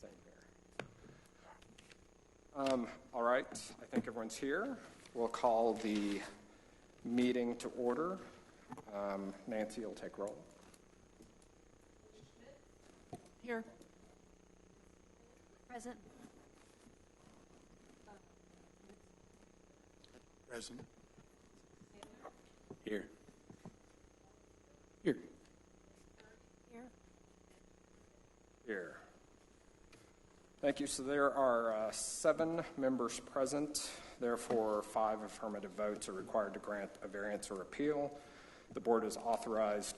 same here. All right, I think everyone's here. We'll call the meeting to order. Nancy, you'll take roll. Here. Present. Present. Here. Here. Here. Here. Thank you. So there are 7 members present. Therefore, 5 affirmative votes are required to grant a variance or appeal. The board is authorized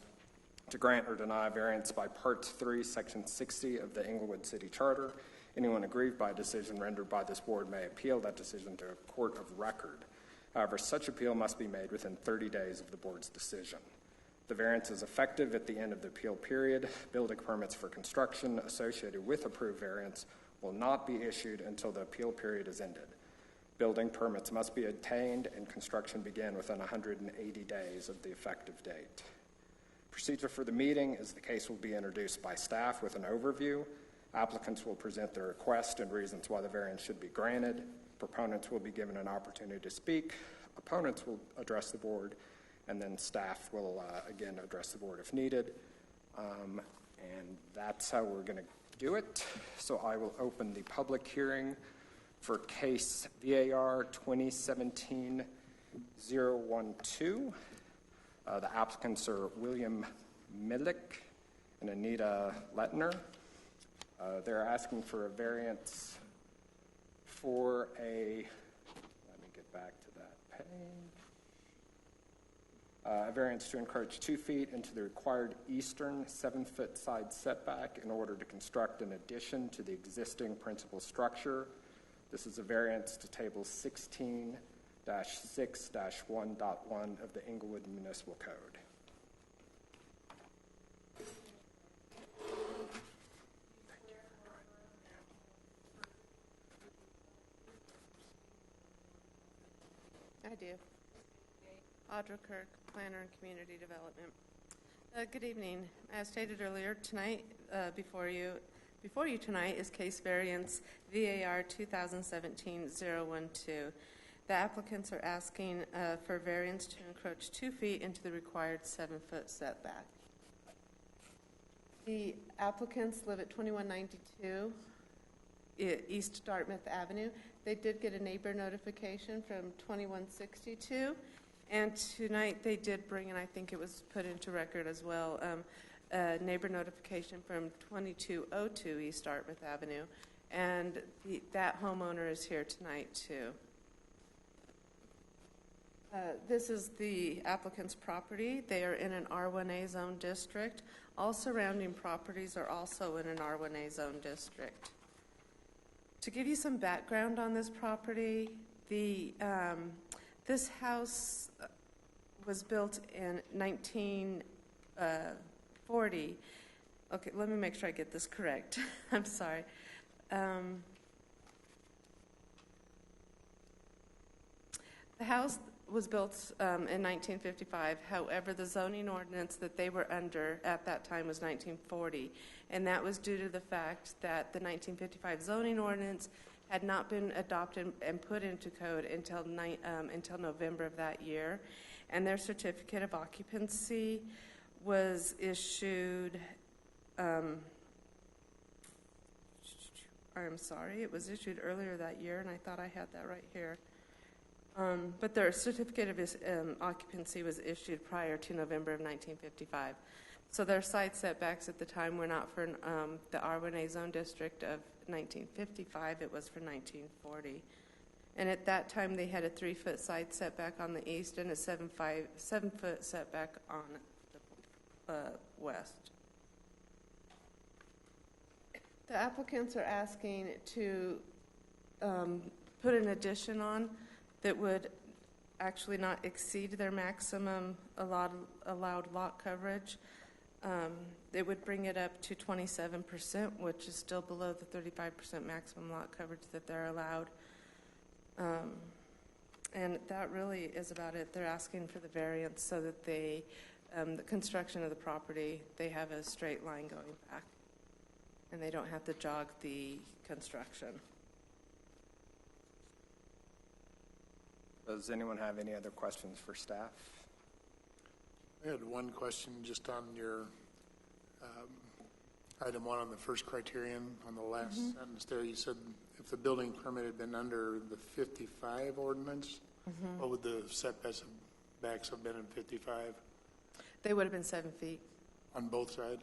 to grant or deny variance by Part 3, Section 60 of the Englewood City Charter. Anyone aggrieved by a decision rendered by this board may appeal that decision to a court of record. However, such appeal must be made within 30 days of the board's decision. The variance is effective at the end of the appeal period. Building permits for construction associated with approved variance will not be issued until the appeal period is ended. Building permits must be obtained and construction begin within 180 days of the effective date. Procedure for the meeting is the case will be introduced by staff with an overview. Applicants will present their request and reasons why the variance should be granted. Proponents will be given an opportunity to speak. Opponents will address the board, and then staff will again address the board if needed. And that's how we're going to do it. So I will open the public hearing for case VAR 2017-012. The applicants are William Midlick and Anita Lettner. They're asking for a variance for a, let me get back to that page, a variance to encroach 2 feet into the required eastern 7-foot side setback in order to construct an addition to the existing principal structure. This is a variance to Table 16-6-1.1 of the Englewood Municipal Code. I do. Audra Kirk, Planner and Community Development. Good evening. As stated earlier, tonight before you tonight is case variance VAR 2017-012. The applicants are asking for variance to encroach 2 feet into the required 7-foot setback. The applicants live at 2192 East Dartmouth Avenue. They did get a neighbor notification from 2162, and tonight they did bring, and I think it was put into record as well, a neighbor notification from 2202 East Dartmouth Avenue, and that homeowner is here tonight too. This is the applicant's property. They are in an R1A zone district. All surrounding properties are also in an R1A zone district. To give you some background on this property, this house was built in 1940. Okay, let me make sure I get this correct. I'm sorry. The house was built in 1955. However, the zoning ordinance that they were under at that time was 1940, and that was due to the fact that the 1955 zoning ordinance had not been adopted and put into code until November of that year, and their certificate of occupancy was issued. I'm sorry, it was issued earlier that year, and I thought I had that right here. But their certificate of occupancy was issued prior to November of 1955. So their side setbacks at the time were not for the R1A zone district of 1955, it was for 1940. And at that time they had a 3-foot side setback on the east and a 7-foot setback on the west. The applicants are asking to put an addition on that would actually not exceed their maximum allowed lot coverage. It would bring it up to 27%, which is still below the 35% maximum lot coverage that they're allowed. And that really is about it. They're asking for the variance so that they, the construction of the property, they have a straight line going back. and they don't have to jog the construction. Does anyone have any other questions for staff? I had one question just on your item 1 on the first criterion on the last sentence there. You said if the building permit had been under the 55 ordinance, what would the setbacks have been in 55 They would have been 7 feet. on both sides?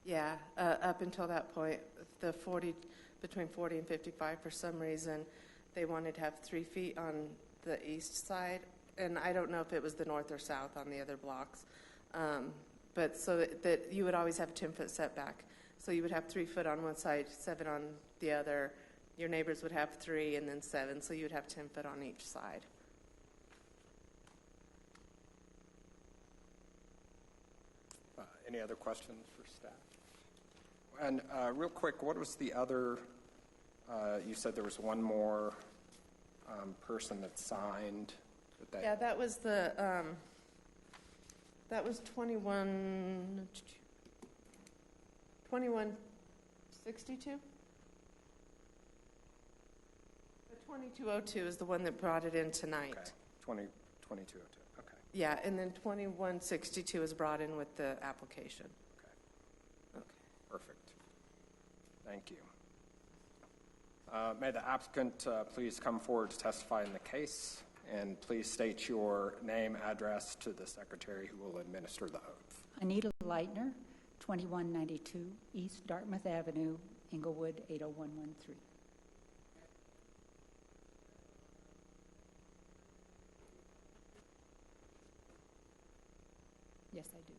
Yeah, up until that point, between 40 and 55, for some reason, they wanted to have 3 feet on the east side, and I don't know if it was the north or south on the other blocks, but so that you would always have a 10-foot setback. So you would have 3 foot on one side, 7 on the other. Your neighbors would have 3 and then 7, so you would have 10 foot on each side. Any other questions for staff? And real quick, what was the other, you said there was one more person that signed. Yeah, that was the, that was 2162? The 2202 is the one that brought it in tonight. Okay, 2202, okay. Yeah, and then 2162 is brought in with the application. Okay. Perfect. Thank you. May the applicant please come forward to testify in the case, and please state your name, address to the secretary who will administer the oath. Anita Leitner, 2192 East Dartmouth Avenue, Inglewood, 80113. Yes, I do.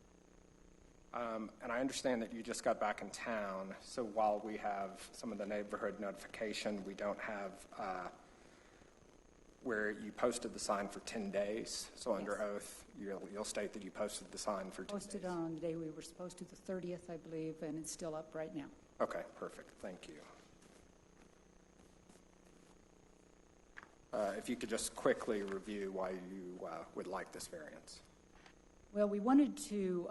And I understand that you just got back in town, so while we have some of the neighborhood notification, we don't have where you posted the sign for 10 days. So under oath, you'll state that you posted the sign for 10 days. Posted on the day we were supposed to, the 30th, I believe, and it's still up right now. Okay, perfect. Thank you. If you could just quickly review why you would like this variance. Well, we wanted to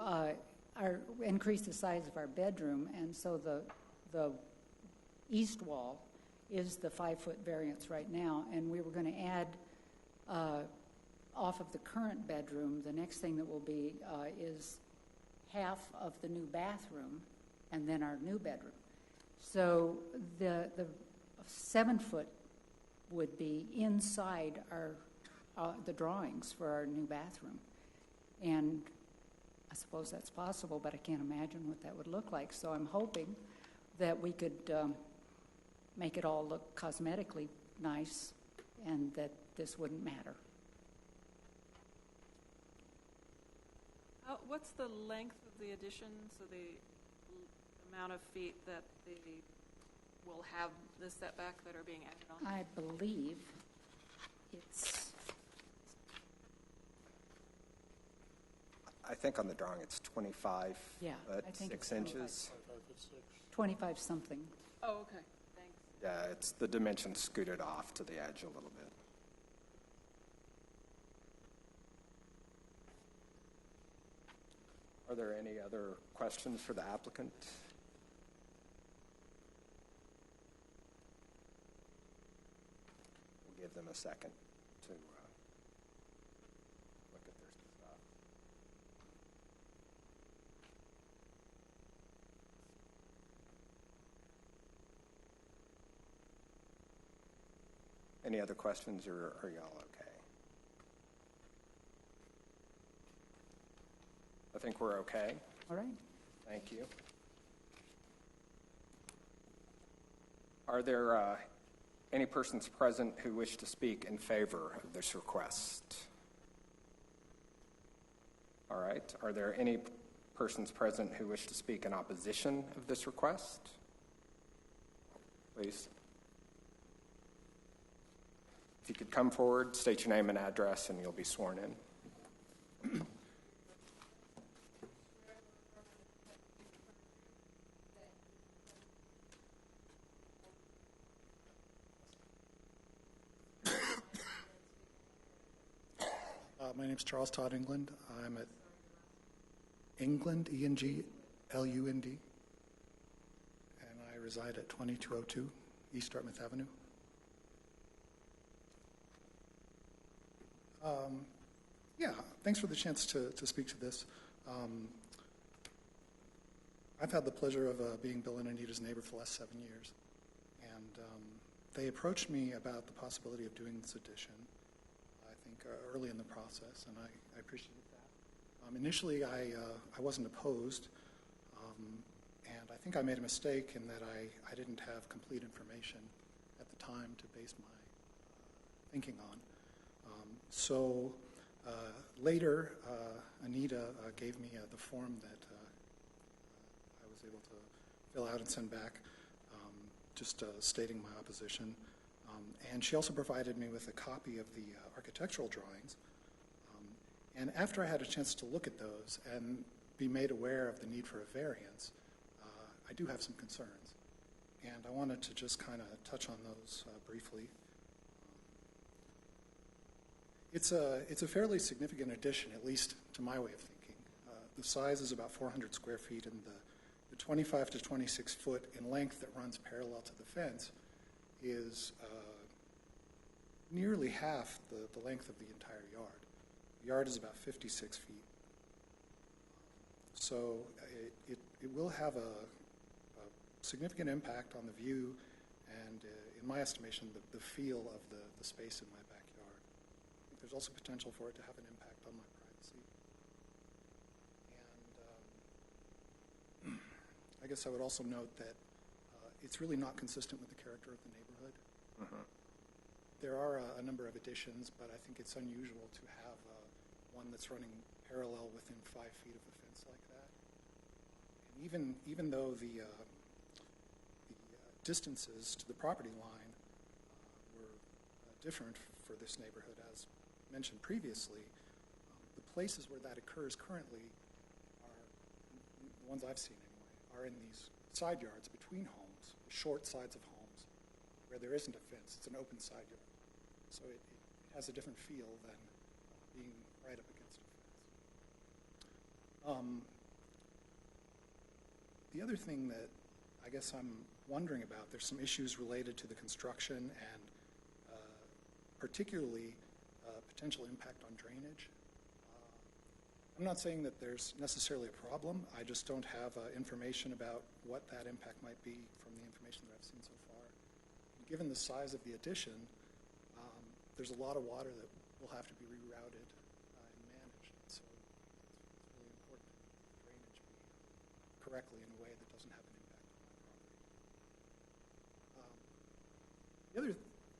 increase the size of our bedroom, and so the east wall is the 5-foot variance right now, and we were going to add off of the current bedroom. The next thing that will be is half of the new bathroom, and then our new bedroom. So the 7-foot would be inside the drawings for our new bathroom, and I suppose that's possible, but I can't imagine what that would look like. So I'm hoping that we could make it all look cosmetically nice and that this wouldn't matter. What's the length of the addition, so the amount of feet that they will have the setback that are being added on? I believe it's... I think on the drawing it's 25 Yeah, foot, I think 6 it's 25. inches. 25 something. Oh, okay. Thanks. Yeah, it's the dimensions scooted off to the edge a little bit. Are there any other questions for the applicant? We'll give them a second to look at their stuff. Any other questions, or are y'all okay? I think we're okay. All right. Thank you. Are there any persons present who wish to speak in favor of this request? All right. Are there any persons present who wish to speak in opposition of this request? Please. If you could come forward, state your name and address, and you'll be sworn in. My name's Charles Todd England. I'm at England, E-N-G-L-U-N-D. reside at 2202 East Dartmouth Avenue. Yeah, thanks for the chance to speak to this. I've had the pleasure of being Bill and Anita's neighbor for the last 7 years. And they approached me about the possibility of doing this addition, I think, early in the process, and I appreciate that. Initially, I wasn't opposed, and I think I made a mistake in that I didn't have complete information at the time to base my thinking on. So later, Anita gave me the form that I was able to fill out and send back, just stating my opposition. And she also provided me with a copy of the architectural drawings. And after I had a chance to look at those and be made aware of the need for a variance, I do have some concerns. And I wanted to just kind of touch on those briefly. It's a fairly significant addition, at least to my way of thinking. The size is about 400 square feet, and the 25 to 26 foot in length that runs parallel to the fence is nearly half the length of the entire yard. The yard is about 56 feet. So it will have a significant impact on the view and, in my estimation, the feel of the space in my backyard. I think there's also potential for it to have an impact on my privacy. And I guess I would also note that it's really not consistent with the character of the neighborhood. There are a number of additions, but I think it's unusual to have one that's running parallel within 5 feet of the fence like that. And even though the distances to the property line were different for this neighborhood, as mentioned previously, the places where that occurs currently are, the ones I've seen anyway, are in these side yards between homes, short sides of homes, where there isn't a fence. It's an open side yard. So it has a different feel than being right up against a fence. The other thing that I guess I'm wondering about, there's some issues related to the construction and particularly potential impact on drainage. I'm not saying that there's necessarily a problem. I just don't have information about what that impact might be from the information that I've seen so far. And given the size of the addition, there's a lot of water that will have to be rerouted and managed. And so it's really important that drainage be correctly in a way that doesn't have an impact on my property. The other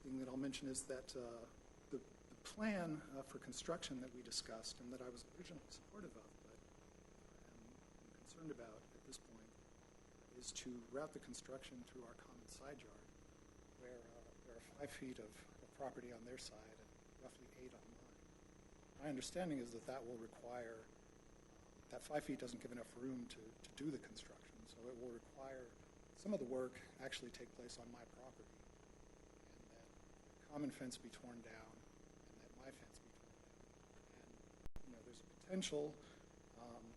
thing that I'll mention is that the plan for construction that we discussed and that I was originally supportive of, but am concerned about at this point, is to route the construction through our common side yard, where there are 5 feet of property on their side and roughly 8 on mine. My understanding is that that will require, that 5 feet doesn't give enough room to do the construction, so it will require some of the work actually take place on my property, and that the common fence be torn down, and that my fence be torn down. And there's a potential,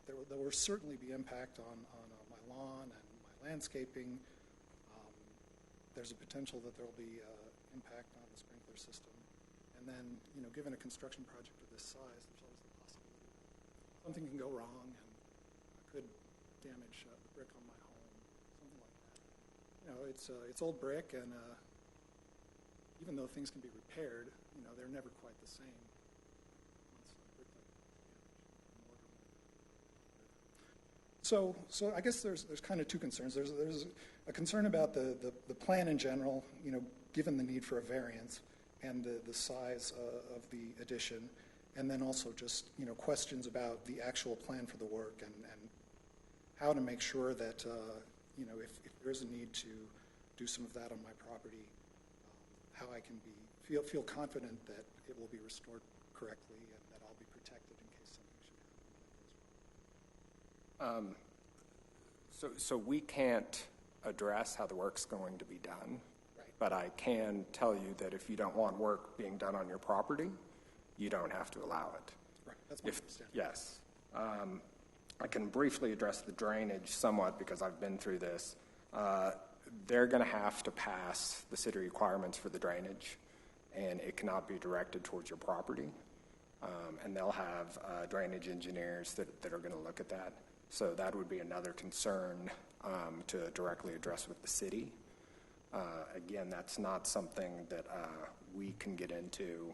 there will certainly be impact on my lawn and my landscaping. There's a potential that there will be impact on the sprinkler system. And then, given a construction project of this size, there's always the possibility that something can go wrong and could damage the brick on my home, something like that. It's old brick, and even though things can be repaired, they're never quite the same once brick like that is damaged. So I guess there's kind of two concerns. There's a concern about the plan in general, given the need for a variance and the size of the addition, and then also just questions about the actual plan for the work and how to make sure that if there is a need to do some of that on my property, how I can feel confident that it will be restored correctly and that I'll be protected in case something should happen. So we can't address how the work's going to be done. Right. But I can tell you that if you don't want work being done on your property, you don't have to allow it. Right, that's my understanding. Yes. I can briefly address the drainage somewhat because I've been through this. they're going to have to pass the city requirements for the drainage, and it cannot be directed towards your property. And they'll have drainage engineers that are going to look at that. So that would be another concern to directly address with the city. Again, that's not something that we can get into.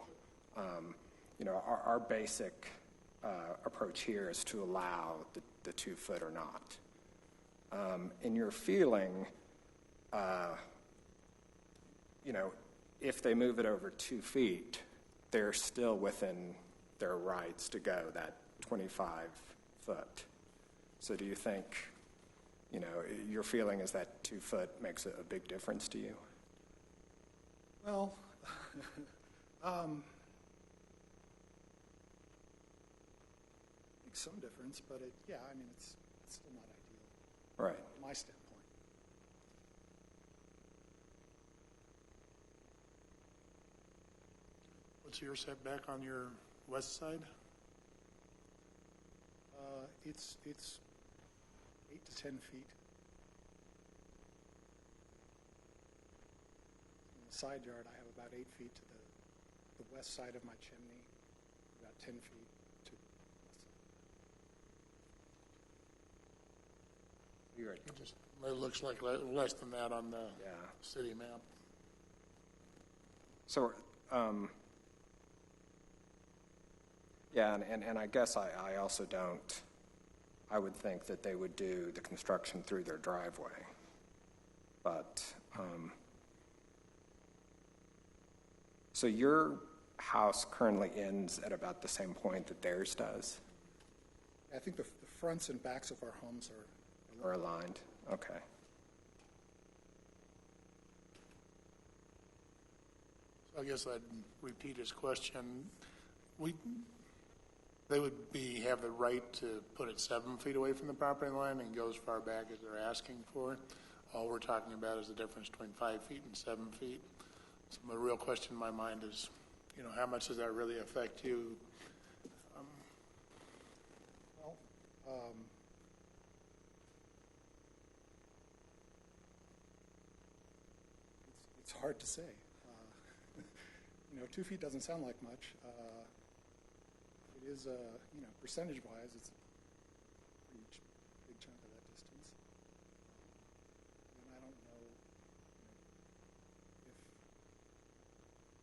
Our basic approach here is to allow the 2 foot or not. In your feeling, if they move it over 2 feet, they're still within their rights to go that 25 foot. So do you think, your feeling is that 2 foot makes a big difference to you? Well, makes some difference, but it's still not ideal. Right. From my standpoint. What's your setback on your west side? It's 8 to 10 feet. In the side yard, I have about 8 feet to the west side of my chimney, about 10 feet to the west side. It looks like less than that on the Yeah. city map. So, yeah, and I guess I also don't, I would think that they would do the construction through their driveway. But, so your house currently ends at about the same point that theirs does, I think the fronts and backs of our homes are or aligned? Okay. So I guess I'd repeat his question. They would have the right to put it 7 feet away from the property line and go as far back as they're asking for. All we're talking about is the difference between 5 feet and 7 feet. So the real question in my mind is, how much does that really affect you? It's hard to say. 2 feet doesn't sound like much. It is, percentage-wise, it's a pretty big chunk of that distance. And I don't know if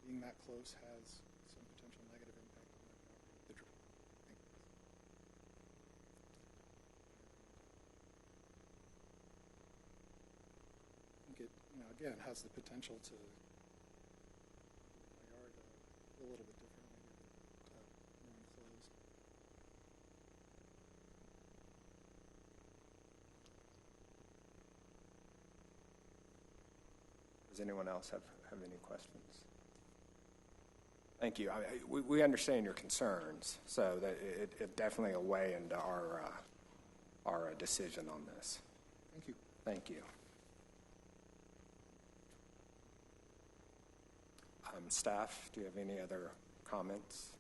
being that close has some potential negative impact on my property. I think it, again, has the potential to my yard a little bit differently, more enclosed. Does anyone else have any questions? Thank you. We understand your concerns, so that it definitely will weigh into our decision on this. Thank you. Thank you. Staff, do you have any other comments?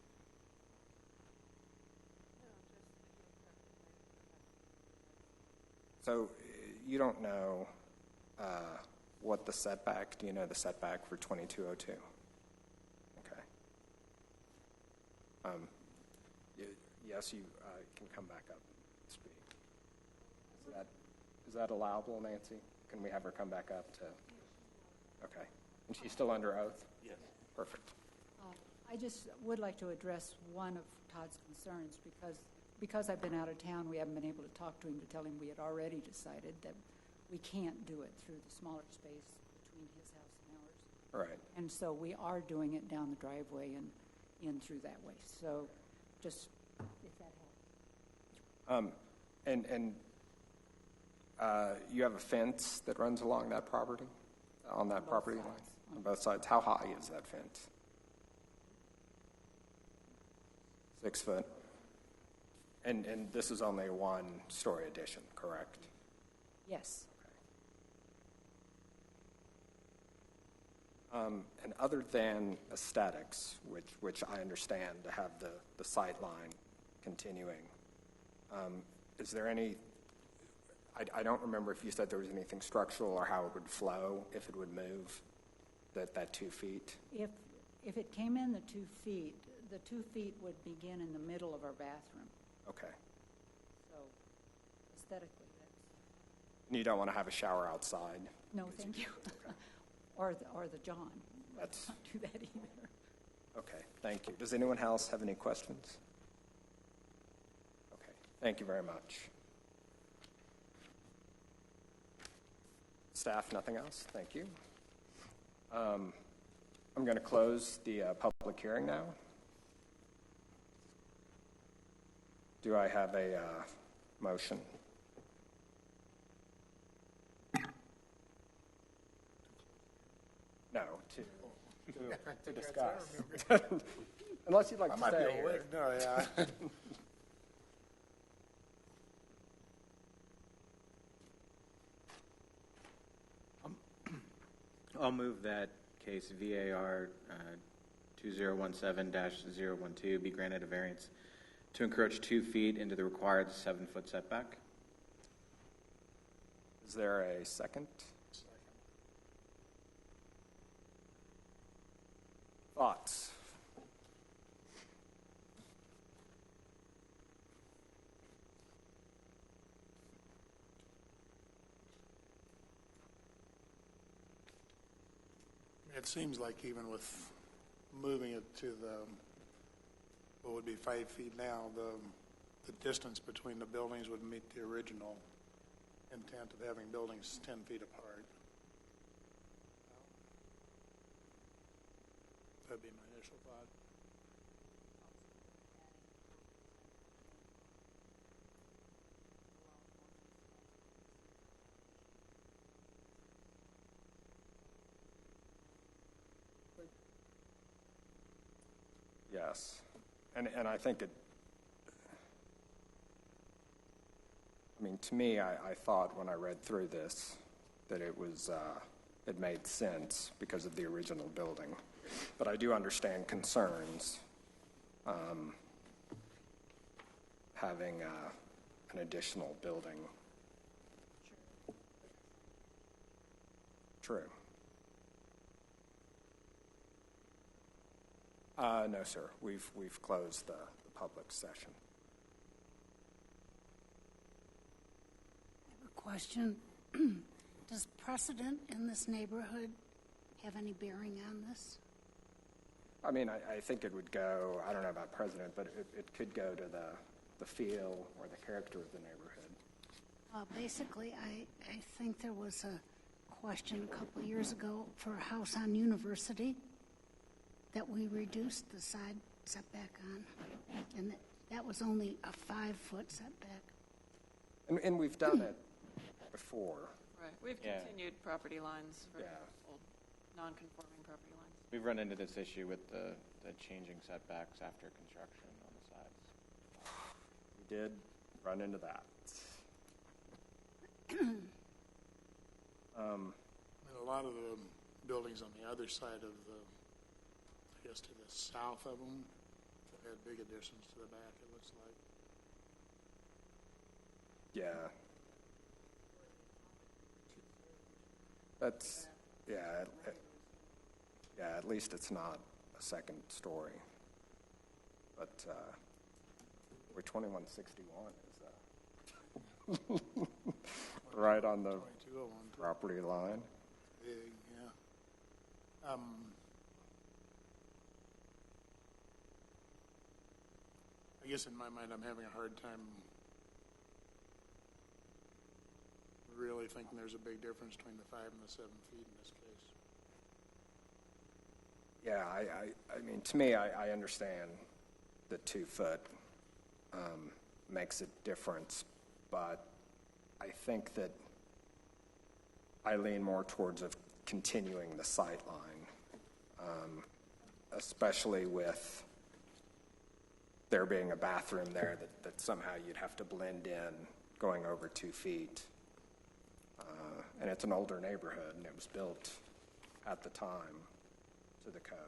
So you don't know what the setback, do you know the setback for 2202? Okay. Yes, you can come back up and speak. Is that allowable, Nancy? Can we have her come back up to? Okay. And she's still under oath? Yes. Perfect. I just would like to address one of Todd's concerns because I've been out of town, we haven't been able to talk to him to tell him we had already decided that we can't do it through the smaller space between his house and ours. Right. And so we are doing it down the driveway and in through that way. So just if that helps. And you have a fence that runs along that property, on that property line? On both sides. How high is that fence? 6 foot. And this is only a 1-story addition, correct? Yes. And other than aesthetics, which I understand to have the sight line continuing, is there any, I don't remember if you said there was anything structural or how it would flow, if it would move, that 2 feet. If it came in the 2 feet, the 2 feet would begin in the middle of our bathroom. Okay. So aesthetically, that's, And you don't want to have a shower outside? no, thank you. Or the John. That's- Let's not do that either. Okay, thank you. Does anyone else have any questions? Okay, thank you very much. Staff, nothing else? Thank you. I'm going to close the public hearing now. Do I have a motion? No, to discuss. Unless you'd like I to might be stay here. awake. No, yeah. I'll move that case VAR 2017-012 be granted a variance to encroach 2 feet into the required 7-foot setback. Is there a second? Thoughts? It seems like even with moving it to what would be 5 feet now, the distance between the buildings would meet the original intent of having buildings 10 feet apart. That'd be my initial thought. Yes. And I think to me, I thought when I read through this that it made sense because of the original building. But I do understand concerns having an additional building. True. No, sir. We've closed the public session. I have a question. Does precedent in this neighborhood have any bearing on this? I think it would go, I don't know about president, but it could go to the feel or the character of the neighborhood. Basically, I think there was a question a couple of years ago for a house on University that we reduced the side setback on, and that was only a 5-foot setback. And we've done it before. Right, we've Yeah. continued property lines for Yeah. old non-conforming property lines. We've run into this issue with the changing setbacks after construction on the sides. We did run into that. And a lot of the buildings on the other side of I guess to the south of them, have had big additions to the back, it looks like. Yeah. That's, yeah, at least it's not a second story. But we're 2161 is right on the 2201. property line. Big, yeah. I guess in my mind, I'm having a hard time really thinking there's a big difference between the 5 and the 7 feet in this case. Yeah, to me, I understand the 2 foot makes a difference, but I think that I lean more towards of continuing the sight line, especially with there being a bathroom there that somehow you'd have to blend in going over 2 feet. And it's an older neighborhood, and it was built at the time to the code.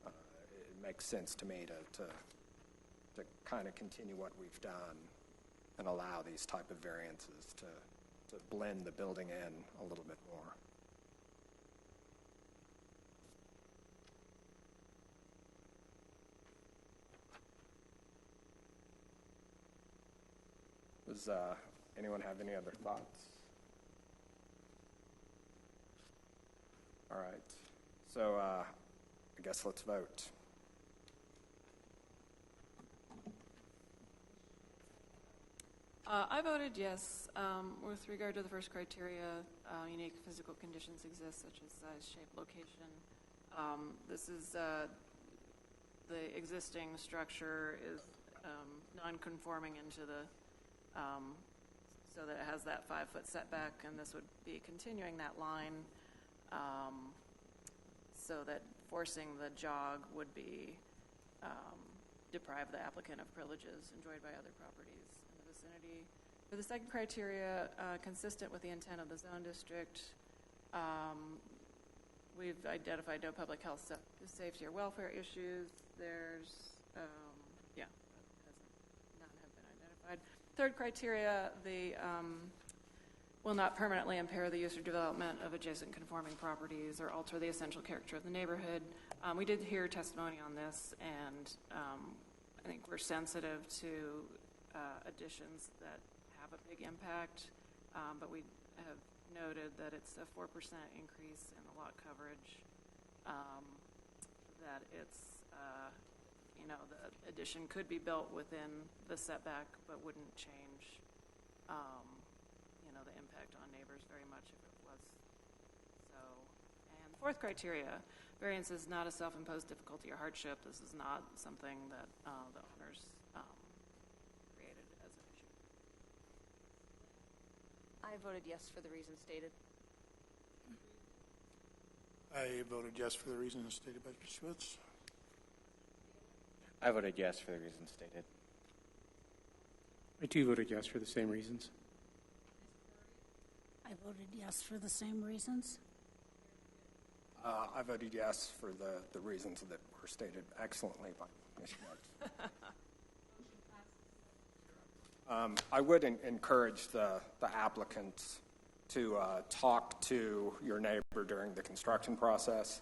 It makes sense to me to kind of continue what we've done and allow these type of variances to blend the building in a little bit more. Does anyone have any other thoughts? All right, so I guess let's vote. I voted yes. With regard to the first criteria, unique physical conditions exist, such as size, shape, location. This is the existing structure is non-conforming into the, so that it has that 5-foot setback, and this would be continuing that line, so that forcing the jog would be deprive the applicant of privileges enjoyed by other properties in the vicinity. For the second criteria, consistent with the intent of the zone district, we've identified no public health, safety, or welfare issues. There's, none have been identified. Third criteria, the will not permanently impair the use or development of adjacent conforming properties or alter the essential character of the neighborhood. We did hear testimony on this, and I think we're sensitive to additions that have a big impact, but we have noted that it's a 4% increase in the lot coverage, that it's, the addition could be built within the setback but wouldn't change, the impact on neighbors very much if it was so. And the fourth criteria, variance is not a self-imposed difficulty or hardship. This is not something that the owners created as an issue. I voted yes for the reasons stated. I voted yes for the reasons stated by Mr. Schmitz. I voted yes for the reasons stated. I too voted yes for the same reasons. I voted yes for the same reasons. I voted yes for the reasons that were stated excellently by Ms. Schwartz. I would encourage the applicants to talk to your neighbor during the construction process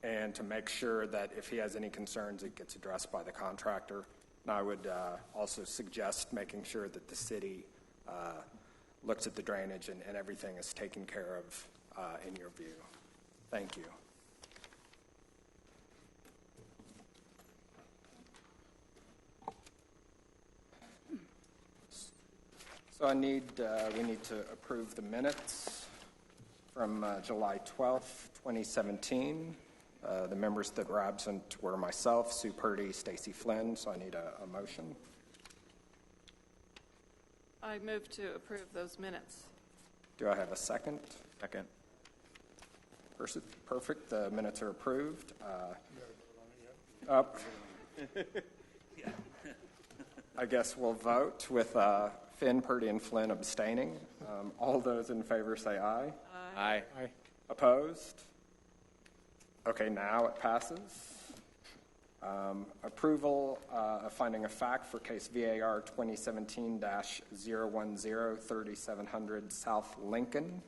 and to make sure that if he has any concerns, it gets addressed by the contractor. And I would also suggest making sure that the city looks at the drainage and everything is taken care of in your view. Thank you. So we need to approve the minutes from July 12th, 2017. The members that were absent were myself, Sue Purdy, Stacy Flynn, so I need a motion. I move to approve those minutes. Do I have a second? Second. Perfect. The minutes are approved. Up. I guess we'll vote with Finn, Purdy, and Flynn abstaining. All those in favor say aye. Aye. Aye. Opposed? Okay, now it passes. Approval of finding of fact for case VAR 2017-010, 3700 South Lincoln.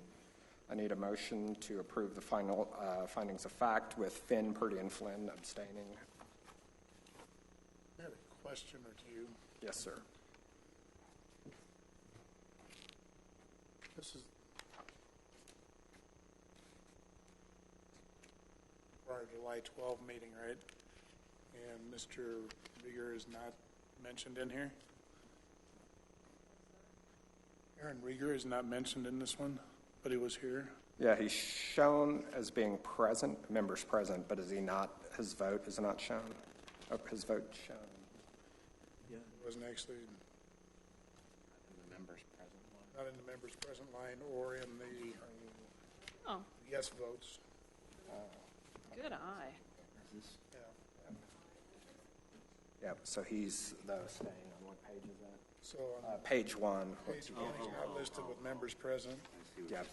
I need a motion to approve the final findings of fact with Finn, Purdy, and Flynn abstaining. I have a question or two. Yes, sir. This is for our July 12 meeting, right? And Mr. Rieger is not mentioned in here? Aaron Rieger is not mentioned in this one, but he was here. Yeah, he's shown as being present, members present, but is he not, his vote is not shown? Oh, his vote shown. He wasn't actually In the members present one. not in the members present line or in the Oh, yes votes. good eye. Yeah. Yeah, so he's the staying on what page is that? So on Page 1. page one, he's not listed with members present. Yep.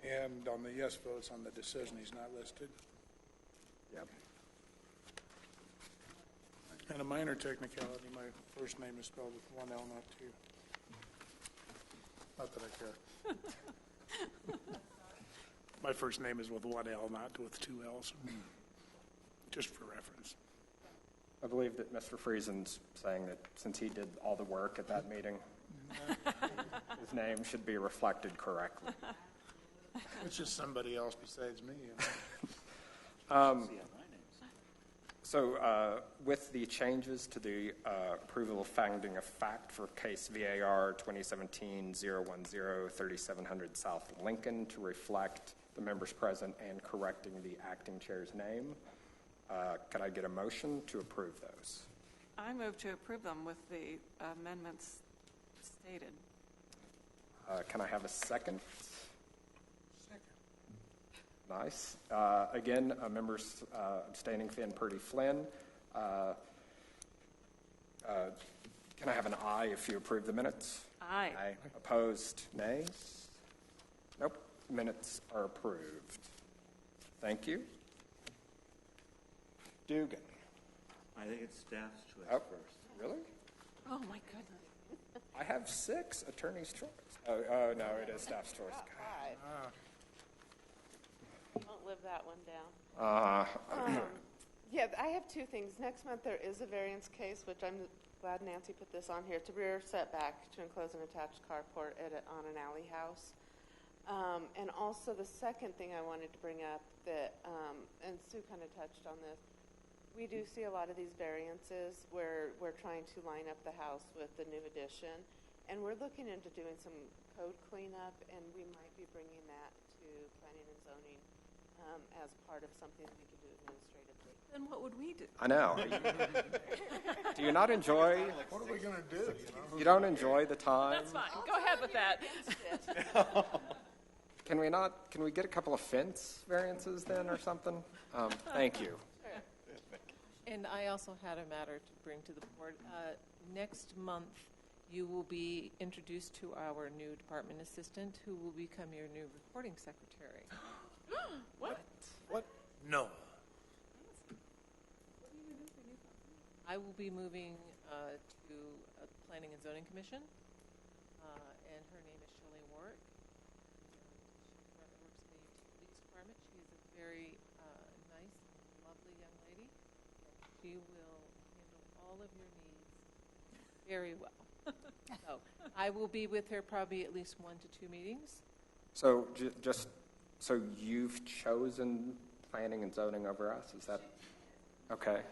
And on the yes votes on the decision, he's not listed. Yep. And a minor technicality, my first name is spelled with one L, not two. Not that I care. My first name is with one L, not with two L's. Just for reference. I believe that Mr. Friesen's saying that since he did all the work at that meeting, his name should be reflected correctly. It's just somebody else besides me. So with the changes to the approval of finding of fact for case VAR 2017-010, 3700 South Lincoln to reflect the members present and correcting the acting chair's name, could I get a motion to approve those? I move to approve them with the amendments stated. Can I have a second? Nice. Again, members abstaining, Van Purdy Flynn. Can I have an aye if you approve the minutes? Aye. Opposed, nays? Nope. Minutes are approved. Thank you. Dugan. I think it's staff's choice Oh, first. really? Oh, my goodness. I have 6 attorney's choice. Oh, no, it is staff's choice. Won't live that one down. Yeah, I have 2 things. Next month there is a variance case, which I'm glad Nancy put this on here. It's a rear setback to enclose an attached carport on an alley house. And also the second thing I wanted to bring up that, and Sue kind of touched on this, we do see a lot of these variances where we're trying to line up the house with the new addition. And we're looking into doing some code cleanup, and we might be bringing that to planning and zoning as part of something that we can do administratively. Then what would we do? I know. Do you not enjoy? What are we going to do? You don't enjoy the time? That's fine. Go ahead with that. Can we get a couple of fence variances then or something? Thank you. And I also had a matter to bring to the board. Next month, you will be introduced to our new department assistant who will become your new recording secretary. What? What? No. I will be moving to Planning and Zoning Commission, and her name is Shelley Warwick. She currently works in the Utilities Department. She is a very nice, lovely young lady. She will handle all of your needs very well. So I will be with her probably at least 1 to 2 meetings. So so you've chosen planning and zoning over us? Is that okay?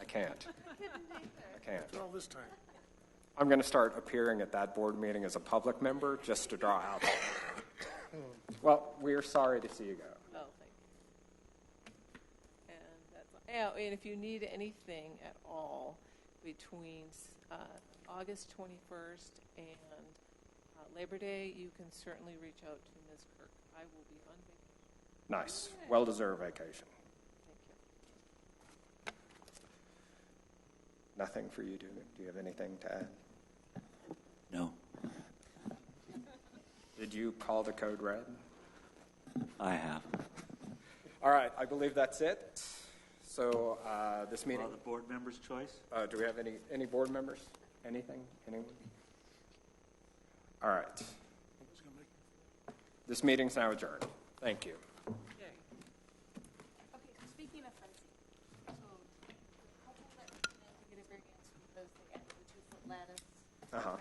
I can't. I can't. All this time. I'm going to start appearing at that board meeting as a public member just to draw out. Well, we're sorry to see you go. Oh, thank you. And if you need anything at all between August 21st and Labor Day, you can certainly reach out to Ms. Kirk. I will be on vacation. Nice. Well-deserved vacation. Thank you. Nothing for you, Dugan? Do you have anything to add? No, Did you call the code red? I have. All right. I believe that's it. So this meeting... Well, the board member's choice? Do we have any board members? Anything? Anyone? All right. This meeting's now adjourned. Thank you. Okay, so speaking of fencing, so the couple that came in to get a variance because they added the 2-foot lattice. Uh-huh.